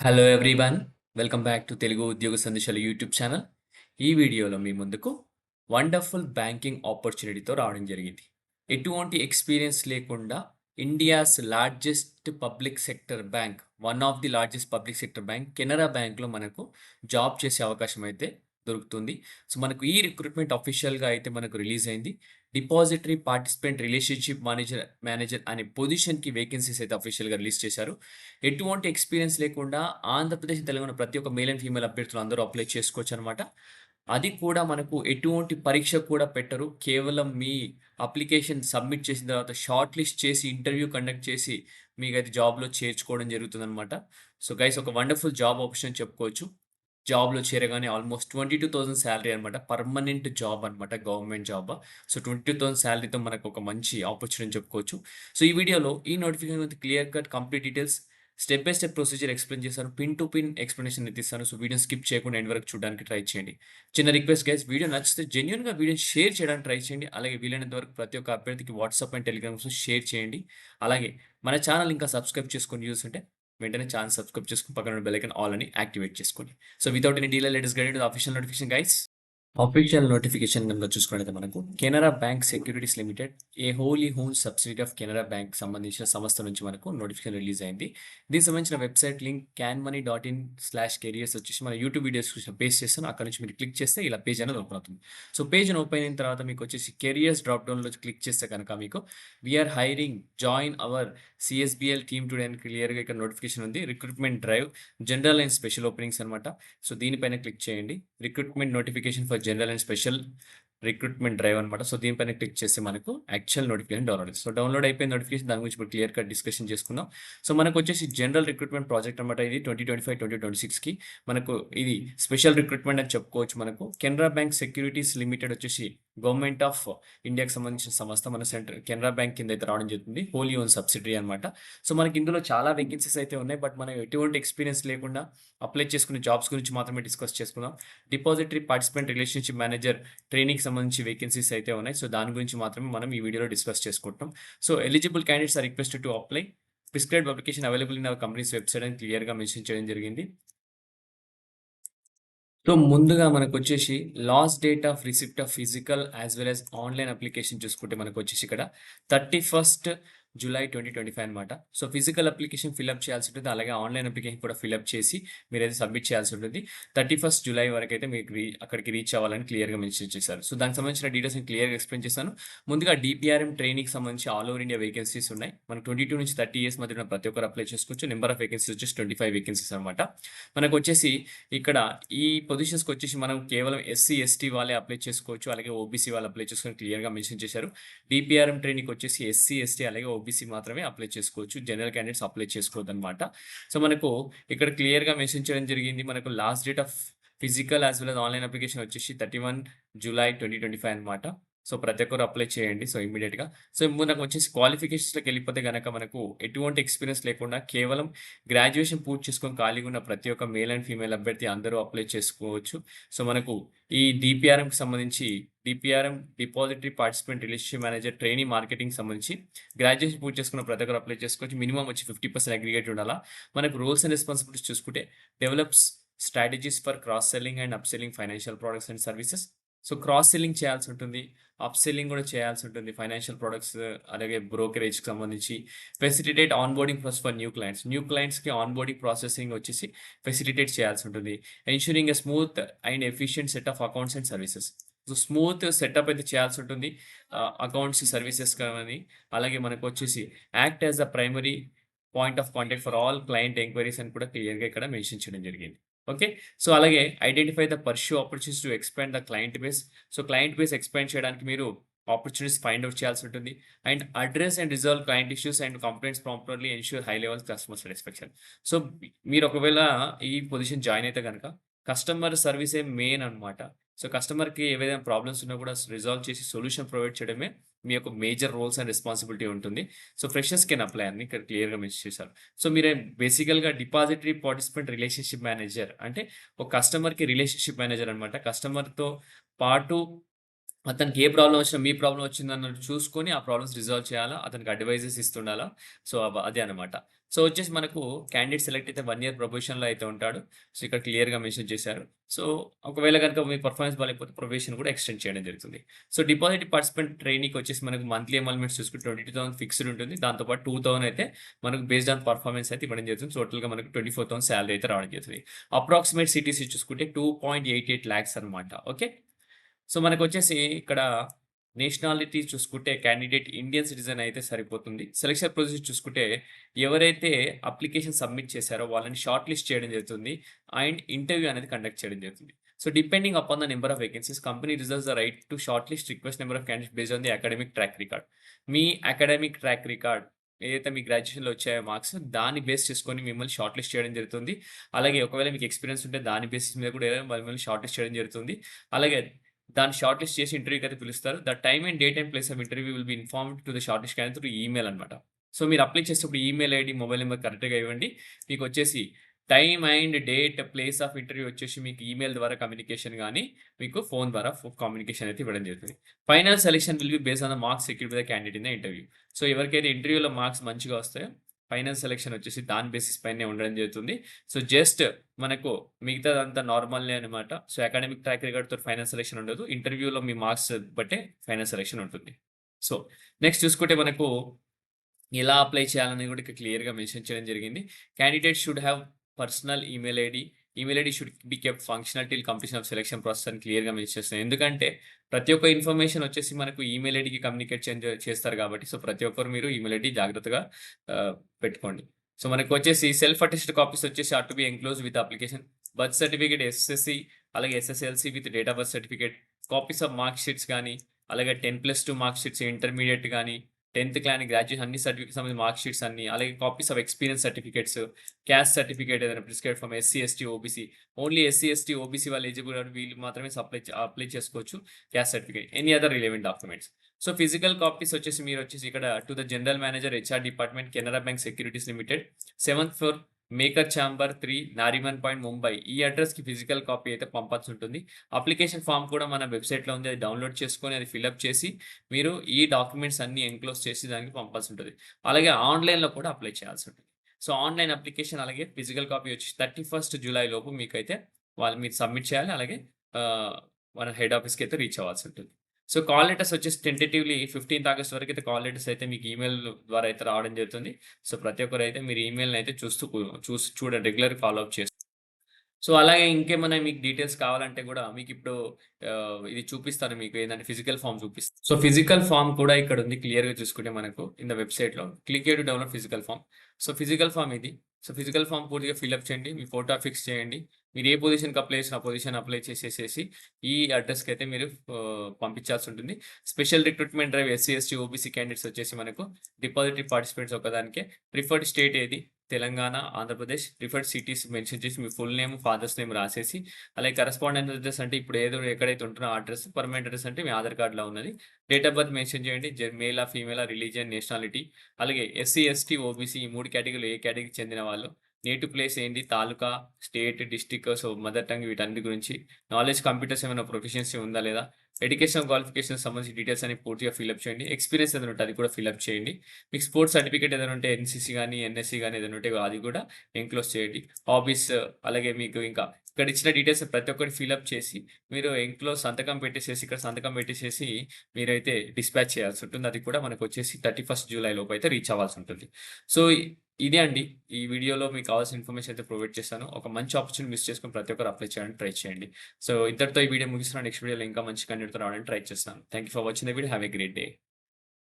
Hello everyone. Welcome back to Telugu ఉద్యోగ సందేశాలు YouTube channel. ఈ వీడియోలో మీ ముందుకు వండర్ఫుల్ బ్యాంకింగ్ ఆపర్చునిటీతో రావడం జరిగింది. ఎటువంటి ఎక్స్పీరియన్స్ లేకుండా India's largest public sector bank, one of the largest public sector bank Canara బ్యాంక్‌లో మనకు జాబ్ చేసే అవకాశం అయితే దొరుకుతుంది. సో, మనకు ఈ రిక్రూట్‌మెంట్ అఫీషియల్‌గా అయితే మనకు రిలీజ్ అయింది. డిపాజిటరీ పార్టిసిపెంట్ రిలేషన్‌షిప్ మేనేజర్ అనే పొజిషన్‌కి వేకెన్సీస్ అయితే అఫీషియల్‌గా రిలీజ్ చేశారు. ఎటువంటి ఎక్స్‌పీరియన్స్ లేకుండా ఆంధ్రప్రదేశ్, తెలంగాణ ప్రతి ఒక్క మేల్ అండ్ ఫీమేల్ అభ్యర్థులు అందరూ అప్లై చేసుకోవచ్చనమాట. అది కూడా మనకు ఎటువంటి పరీక్ష కూడా పెట్టరు. కేవలం మీ అప్లికేషన్ సబ్మిట్ చేసిన తర్వాత షార్ట్ లిస్ట్ చేసి, ఇంటర్వ్యూ కండక్ట్ చేసి మీకైతే జాబ్‌లో చేర్చుకోవడం జరుగుతుందనమాట. సో, గైస్ ఒక వండర్‌ఫుల్ జాబ్ ఆప్షన్ అని చెప్పుకోవచ్చు. జాబ్‌లో చేరగానే ఆల్మోస్ట్ 22,000 సాలరీ అనమాట. పర్మనెంట్ జాబ్ అనమాట. Government job. సో, 22,000 సాలరీతో మనకు ఒక మంచి ఆపర్చునిటీ అని చెప్పుకోవచ్చు. సో, ఈ వీడియోలో ఈ notification with clear cut complete details, step by step procedure explain చేశాను. పిన్ టు పిన్ ఎక్స్‌ప్లనేషన్ అయితే ఇస్తాను. సో, వీడియోని స్కిప్ చేయకుండా ఎండ్ వరకు చూడడానికి ట్రై చేయండి. చిన్న రిక్వెస్ట్ గైస్, వీడియో నచ్చితే జెన్యూన్‌గా వీడియోని షేర్ చేయడానికి ట్రై చేయండి. అలాగే వీలైనంత వరకు ప్రతి ఒక్క అభ్యర్థికి వాట్సాప్ అండ్ టెలిగ్రామ్స్‌లో షేర్ చేయండి. అలాగే మన ఛానల్ ఇంకా సబ్స్క్రైబ్ చేసుకొని చూస్తుంటే వెంటనే ఛానల్ సబ్స్క్రైబ్ చేసుకొని పక్కన బెల్ ఐకాన్ ఆల్ అని యాక్టివేట్ చేసుకోండి. So, without any delay let us get into the official notification guys. Official notification కనుక చూసుకున్నట్లయితే మనకు Canara bank securities limited a wholly owned subsidiary of Canara bank సంబంధించిన సంస్థ నుంచి మనకు నోటిఫికేషన్ రిలీజ్ అయింది. దీనికి సంబంధించిన వెబ్సైట్ లింక్ canmoney.in/careers వచ్చేసి మన యూట్యూబ్ వీడియోస్ పేస్ట్ చేస్తాను. అక్కడ నుంచి మీరు క్లిక్ చేస్తే ఇలా పేజ్ అనేది ఓపెన్ అవుతుంది. సో, పేజ్ ఓపెన్ అయిన తర్వాత మీకు వచ్చేసి కెరియర్స్ డ్రాప్ డౌన్లో క్లిక్ చేస్తే కనుక మీకు we are hiring join our CSBL team today అని క్లియర్గా ఇక్కడ నోటిఫికేషన్ ఉంది. Recruitment drive general and special openings అనమాట. సో, దీనిపైన క్లిక్ చేయండి. Recruitment notification for general and special recruitment drive అనమాట. సో, దీనిపైన క్లిక్ చేస్తే మనకు యాక్చువల్ నోటిఫికేషన్ డౌన్లోడ్ అవుతుంది. సో, డౌన్లోడ్ అయిపోయిన నోటిఫికేషన్ దాని గురించి ఇప్పుడు క్లియర్ కట్ డిస్కషన్ చేసుకుందాం. సో, మనకు వచ్చేసి జనరల్ రిక్రూట్మెంట్ ప్రాజెక్ట్ అనమాట. ఇది 2025-2026కి మనకు ఇది స్పెషల్ రిక్రూట్మెంట్ అని చెప్పుకోవచ్చు. మనకు కెనరా బ్యాంక్ సెక్యూరిటీస్ లిమిటెడ్ వచ్చేసి గవర్నమెంట్ ఆఫ్ ఇండియాకి సంబంధించిన సంస్థ. మన కెనరా బ్యాంక్ కింద అయితే రావడం జరుగుతుంది. హోలీ ఓన్ సబ్సిడరీ అనమాట. సో, మనకి ఇందులో చాలా వేకెన్సీస్ అయితే ఉన్నాయి. బట్ మనం ఎటువంటి ఎక్స్పీరియన్స్ లేకుండా అప్లై చేసుకునే జాబ్స్ గురించి మాత్రమే డిస్కస్ చేసుకుందాం. డిపాజిటరీ పార్టిసిపెంట్ రిలేషన్షిప్ మేనేజర్ ట్రైనింగ్‌కి సంబంధించి వేకెన్సీస్ అయితే ఉన్నాయి. సో, దాని గురించి మాత్రమే మనం ఈ వీడియోలో డిస్కస్ చేసుకుంటాం. So, eligible candidates are requested to apply. Prescribed application available in our company's website అని క్లియర్‌గా మెన్షన్ చేయడం జరిగింది. సో, ముందుగా మనకొచ్చేసి last date of receipt of physical as well as online application చూసుకుంటే మనకొచ్చేసి ఇక్కడ 31st జులై 2025 అనమాట. సో, ఫిజికల్ అప్లికేషన్ ఫిలప్ చేయాల్సి ఉంటుంది. అలాగే ఆన్‌లైన్ అప్లికేషన్ కూడా ఫిలప్ చేసి మీరైతే సబ్మిట్ చేయాల్సి ఉంటుంది. 31st జులై వరకైతే మీకు అక్కడికి రీచ్ అవ్వాలని క్లియర్‌గా మెన్షన్ చేశారు. సో, దానికి సంబంధించిన డీటెయిల్స్ నేను క్లియర్‌గా ఎక్స్‌ప్లెయిన్ చేశాను. ముందుగా డీపీఆర్ఎం ట్రైనీకి సంబంధించి ఆల్ ఓవర్ ఇండియా వేకెన్సీస్ ఉన్నాయి. మనకు 22 నుంచి 30 ఇయర్స్ మధ్య ఉన్న ప్రతి ఒక్కరు అప్లై చేసుకోవచ్చు. నెంబర్ ఆఫ్ వేకెన్సీస్ వచ్చేసి 25 వేకెన్సీస్ అనమాట. మనకొచ్చేసి ఇక్కడ ఈ పొజిషన్స్‌కి వచ్చేసి మనం కేవలం ఎస్సీ, ఎస్టీ వాళ్ళే అప్లై చేసుకోవచ్చు. అలాగే ఓబీసీ వాళ్ళు అప్లై చేసుకొని క్లియర్‌గా మెన్షన్ చేశారు. డీపీఆర్ఎం ట్రైనీకి వచ్చేసి ఎస్సీ, ఎస్టీ అలాగే ఓబీసీ మాత్రమే అప్లై చేసుకోవచ్చు. జనరల్ క్యాండిడేట్స్ అప్లై చేసుకోవద్దనమాట. సో, మనకు ఇక్కడ క్లియర్‌గా మెన్షన్ చేయడం జరిగింది. మనకు last date of physical as well as online application వచ్చేసి 31 జులై 2025 అనమాట. సో, ప్రతి ఒక్కరు అప్లై చేయండి. సో, ఇమ్మీడియేట్‌గా. సో, మనకొచ్చేసి క్వాలిఫికేషన్స్‌లోకి వెళ్ళిపోతే గనక మనకు ఎటువంటి ఎక్స్‌పీరియన్స్ లేకుండా కేవలం గ్రాడ్యుయేషన్ పూర్తి చేసుకొని ఖాళీగా ఉన్న ప్రతి ఒక్క మేల్ అండ్ ఫీమేల్ అభ్యర్థి అందరూ అప్లై చేసుకోవచ్చు. సో, మనకు ఈ డీపీఆర్ఎంకి సంబంధించి DPRM depository participant relationship manager trainee మార్కెటింగ్‌కి సంబంధించి గ్రాడ్యుయేషన్ పూర్తి చేసుకున్న ప్రతి ఒక్కరు అప్లై చేసుకోవచ్చు. మినిమమ్ వచ్చి 50% అగ్రిగేట్ ఉండాలా. మనకు రోల్స్ అండ్ రెస్పాన్సిబిలిటీస్ చూసుకుంటే develops strategies for cross selling and up selling financial products and services. So, cross selling చేయాల్సి ఉంటుంది. అప్ సెల్లింగ్ కూడా చేయాల్సి ఉంటుంది. ఫైనాన్షియల్ ప్రొడక్ట్స్ అలాగే బ్రోకరేజ్‌కి సంబంధించి facilitate onboarding process for new clients. New క్లయింట్స్‌కి ఆన్‌బోర్డింగ్ ప్రాసెసింగ్ వచ్చేసి ఫెసిలిటేట్ చేయాల్సి ఉంటుంది. Ensuring a smooth and efficient set of accounts and services. So, smooth setup అయితే చేయాల్సి ఉంటుంది. అకౌంట్స్, సర్వీసెస్ కానీ అలాగే మనకొచ్చేసి act as the primary point of contact for all client enquiries అని కూడా క్లియర్‌గా ఇక్కడ మెన్షన్ చేయడం జరిగింది. ఓకే. సో, అలాగే identify the pursue opportunities to expand the client base. So, client base expand చేయడానికి మీరు ఆపర్చునిటీస్ ఫైండ్ ఔట్ చేయాల్సి ఉంటుంది. And address and resolve client issues and complaints promptly ensure high level customer satisfaction. So, మీరు ఒకవేళ ఈ position join అయితే గనక customer సర్వీసే మెయిన్ అనమాట. సో, కస్టమర్‌కి ఏవైనా ప్రాబ్లమ్స్ ఉన్నా కూడా రిజాల్వ్ చేసి సొల్యూషన్ ప్రొవైడ్ చేయడమే మీ యొక్క మేజర్ రోల్స్ అండ్ రెస్పాన్సిబిలిటీ ఉంటుంది. సో, ఫ్రెషర్స్ కెన్ అప్లై అని ఇక్కడ క్లియర్‌గా మెన్షన్ చేశారు. సో, మీరు బేసికల్‌గా డిపాజిటరీ పార్టిసిపెంట్ రిలేషన్‌షిప్ మేనేజర్ అంటే ఒక కస్టమర్‌కి రిలేషన్‌షిప్ మేనేజర్ అనమాట. కస్టమర్‌తో పాటు అతనికి ఏ ప్రాబ్లమ్ వచ్చినా, మీ ప్రాబ్లమ్ వచ్చిందన్నట్టు చూసుకొని ఆ ప్రాబ్లమ్స్ రిజాల్వ్ చేయాలా. అతనికి అడ్వైజెస్ ఇస్తుండాలా. సో, అదే అనమాట. సో, వచ్చేసి మనకు క్యాండిడేట్ సెలెక్ట్ అయితే 1 ఇయర్ ప్రొబేషన్‌లో అయితే ఉంటాడు. సో, ఇక్కడ క్లియర్‌గా మెన్షన్ చేశారు. సో, ఒకవేళ గనుక మీ పర్ఫార్మెన్స్ బాలేకపోతే ప్రొబేషన్ కూడా ఎక్స్‌టెండ్ చేయడం జరుగుతుంది. సో, డిపాజిట్ పార్టిసిపెంట్ ట్రైనీకి వచ్చేసి మనకు మంత్లీ ఎమల్మెంట్స్ చూసుకుంటే 22,000 ఫిక్స్డ్ ఉంటుంది. దాంతో పాటు 2,000 అయితే మనకు బేస్డ్ ఆన్ పర్ఫార్మెన్స్ అయితే ఇవ్వడం జరుగుతుంది. టోటల్‌గా మనకు 24,000 సాలరీ అయితే రావడం జరుగుతుంది. అప్రాక్సిమేట్ సీటీసీ చూసుకుంటే 2.88 లాక్స్ అన్నమాట. ఓకే. సో, మనకొచ్చేసి ఇక్కడ నేషనాలిటీ చూసుకుంటే క్యాండిడేట్ ఇండియన్ సిటిజన్ అయితే సరిపోతుంది. సెలక్షన్ ప్రొసీజర్ చూసుకుంటే ఎవరైతే అప్లికేషన్ సబ్మిట్ చేశారో వాళ్ళని షార్ట్ లిస్ట్ చేయడం జరుగుతుంది. అండ్ ఇంటర్వ్యూ అనేది కండక్ట్ చేయడం జరుగుతుంది. So, depending upon the number of vacancies company reserves the right to short list request number of candidates based on the academic track record. Me academic track record ఏదైతే మీ గ్రాడ్యుయేషన్‌లో వచ్చాయో marks దాన్ని base చేసుకొని మిమ్మల్ని short list చేయడం జరుగుతుంది. అలాగే ఒకవేళ మీకు ఎక్స్‌పీరియన్స్ ఉంటే దాని బేసిస్ మీద కూడా మిమ్మల్ని షార్ట్ లిస్ట్ చేయడం జరుగుతుంది. అలాగే దాన్ని షార్ట్ లిస్ట్ చేసి ఇంటర్వ్యూకి అయితే పిలుస్తారు. The time and date and place of interview will be informed to the short list candidate through email అన్నమాట. సో, మీరు అప్లై చేసేటప్పుడు ఈమెయిల్ ఐడీ, మొబైల్ నంబర్ కరెక్ట్‌గా ఇవ్వండి. మీకొచ్చేసి time and date, place of interview వచ్చేసి మీకు ఈమెయిల్ ద్వారా communication గాని, మీకు ఫోన్ ద్వారా కమ్యూనికేషన్ అయితే ఇవ్వడం జరుగుతుంది. Final selection will be based on the marks secured by the candidate in the interview. So, ఎవరికైతే ఇంటర్వ్యూలో మార్క్స్ మంచిగా వస్తాయో ఫైనల్ సెలక్షన్ వచ్చేసి దాని బేసిస్ పైనే ఉండడం జరుగుతుంది. సో, జస్ట్ మనకు మిగతాదంతా నార్మలే అనమాట. సో, అకాడమిక్ ట్రాక్ రికార్డ్‌తో ఫైనల్ సెలక్షన్ ఉండదు. ఇంటర్వ్యూలో మీ మార్క్స్ బట్టే ఫైనల్ సెలక్షన్ ఉంటుంది. సో, నెక్స్ట్ చూసుకుంటే మనకు ఎలా అప్లై చేయాలని కూడా ఇక్కడ క్లియర్‌గా మెన్షన్ చేయడం జరిగింది. Candidate should have personal email ID. Email ID should be kept functional till completion of selection process అని క్లియర్‌గా మెన్షన్ చేస్తున్నాయి. ఎందుకంటే ప్రతి ఒక్క ఇన్ఫర్మేషన్ వచ్చేసి మనకు ఈమెయిల్ ఐడీకి కమ్యూనికేట్ చేస్తారు కాబట్టి సో, ప్రతి ఒక్కరు మీరు ఈమెయిల్ ఐడీ జాగ్రత్తగా ఆహ్, పెట్టుకోండి. సో, మనకొచ్చేసి సెల్ఫ్ అటెస్టెడ్ కాపీస్ వచ్చేసి are to be enclosed with application. Birth certificate, SSC అలాగే SSLC with date of birth certificate, copies of mark sheets గాని, అలాగే 10+2 మార్క్ షీట్స్ ఇంటర్మీడియేట్ గాని, 10థ్ గ్రాడ్యుయేషన్ అన్ని సర్టిఫికేట్స్ సంబంధించిన మార్క్ షీట్స్ అన్ని, అలాగే copies of experience certificates, caste certificate ఏదైనా prescribed from SC, ST, OBC. Only SC, ST, OBC వాళ్ళు ఎలిజిబుల్ వీళ్ళు మాత్రమే అప్లై చేసుకోవచ్చు caste certificate. Any other relevant documents. So, physical copies వచ్చేసి మీరొచ్చేసి ఇక్కడ to the general manager HR department Canara bank securities limited, 7th floor maker chamber 3 Nariman point Mumbai. ఈ అడ్రస్‌కి physical copy అయితే పంపాల్సి ఉంటుంది. అప్లికేషన్ ఫార్మ్ కూడా మన వెబ్‌సైట్‌లో ఉంది. అది డౌన్‌లోడ్ చేసుకొని అది ఫిలప్ చేసి మీరు ఈ డాక్యుమెంట్స్ అన్నీ ఎన్‌క్లోజ్ చేసి దానికి పంపాల్సి ఉంటది. అలాగే ఆన్‌లైన్‌లో కూడా అప్లై చేయాల్సి ఉంటుంది. సో, ఆన్‌లైన్ అప్లికేషన్ అలాగే ఫిజికల్ కాపీ వచ్చి 31 జూలై లోపు మీకైతే మీరు సబ్మిట్ చేయాలి. అలాగే ఆహ్, మన హెడ్ ఆఫీస్‌కి అయితే రీచ్ అవ్వాల్సి ఉంటుంది. సో, కాల్ లెటర్స్ వచ్చేసి టెంటేటివ్‌లీ 15థ్ ఆగస్ట్ వరకైతే కాల్ లెటర్స్ అయితే మీకు ఈమెయిల్ ద్వారా అయితే రావడం జరుగుతుంది. సో, ప్రతి ఒక్కరైతే మీరు ఈమెయిల్‌ని అయితే చూడండి. రెగ్యులర్‌గా ఫాలో అప్ చేస్తూ. సో, అలాగే ఇంకేమైనా మీకు డీటెయిల్స్ కావాలంటే గూడా మీకిప్పుడు ఇది చూపిస్తాను మీకు ఏందంటే ఫిజికల్ ఫార్మ్ చూపిస్తాను. సో, ఫిజికల్ ఫార్మ్ కూడా ఇక్కడుంది క్లియర్‌గా చూసుకుంటే మనకు ఇన్ ద వెబ్‌సైట్‌లో. Click here to download physical form. So, physical form ఇది. సో, ఫిజికల్ ఫార్మ్ పూర్తిగా ఫిలప్ చేయండి. మీ ఫోటో ఫిక్స్ చేయండి. మీరు ఏ పొజిషన్‌కి అప్లై చేసినా ఆ పొజిషన్ అప్లై చేసేసేసి ఈ అడ్రస్‌కైతే మీరు పంపించాల్సి ఉంటుంది. Special recruitment drive SC, ST, OBC candidates వచ్చేసి మనకు డిపాజిటరీ పార్టిసిపెంట్స్ ఒకదానికే. ప్రిఫర్డ్ స్టేట్ ఏది? Telangana, Andhra Pradesh. Preferred cities mention చేసి మీ ఫుల్ నేమ్, ఫాదర్స్ నేమ్ రాసేసి, అలాగే కరెస్పాండెంట్ అడ్రెస్ అంటే ఇప్పుడు ఎక్కడైతే ఉంటున్నారో ఆ అడ్రస్, పర్మనెంట్ అడ్రస్ అంటే మీ ఆధార్ కార్డ్‌లో ఉన్నది. డేట్ ఆఫ్ బర్త్ మెన్షన్ చేయండి. మేలా, ఫీమేలా, రిలీజియన్, నేషనాలిటీ. అలాగే ఎస్సీ, ఎస్టీ, ఓబీసీ ఈ 3 కేటగిరీలో ఏ కేటగిరీకి చెందిన వాళ్ళు. నేటివ్ ప్లేస్ ఏంటి? Taluka, state, district, so mother tongue వీటన్నిటి గురించి. నాలెడ్జ్ కంప్యూటర్స్ ఏమైనా ప్రొఫిషియన్సీ ఉందా లేదా? ఎడ్యుకేషనల్ క్వాలిఫికేషన్స్ సంబంధించిన డీటెయిల్స్ అన్ని పూర్తిగా ఫిలప్ చేయండి. ఎక్స్‌పీరియన్స్ ఏదైనా ఉంటే అది కూడా ఫిలప్ చేయండి. మీకు స్పోర్ట్స్ సర్టిఫికేట్ ఏదైనా ఉంటే ఎన్‌సీసీ గాని, ఎన్ఎస్‌సీ గాని ఏదైనా ఉంటే అది కూడా ఎన్‌క్లోజ్ చేయండి. హాబీస్ అలాగే మీకు ఇంకా ఇక్కడ ఇచ్చిన డీటెయిల్స్ ప్రతి ఒక్కటి ఫిలప్ చేసి మీరు ఎన్‌క్లోజ్ సంతకం పెట్టేసేసి ఇక్కడ సంతకం పెట్టేసేసి మీరైతే డిస్పాచ్ చేయాల్సి ఉంటుంది. అది కూడా మనకొచ్చేసి 31 జూలై లోపు అయితే రీచ్ అవ్వాల్సి ఉంటుంది. సో, ఇదే అండి. ఈ వీడియోలో మీకు కావాల్సిన ఇన్ఫర్మేషన్ అయితే ప్రొవైడ్ చేశాను. ఒక మంచి ఆపర్చునిటీ మిస్ చేసుకొని ప్రతి ఒక్కరు అప్లై చేయడానికి ట్రై చేయండి. సో, ఇంతటితో ఈ వీడియో ముగిస్తున్నాను. నెక్స్ట్ వీడియోలో ఇంకా మంచి కంటెంట్‌తో రావడానికి ట్రై చేస్తాను. Thank you for watching the video. Have a great day.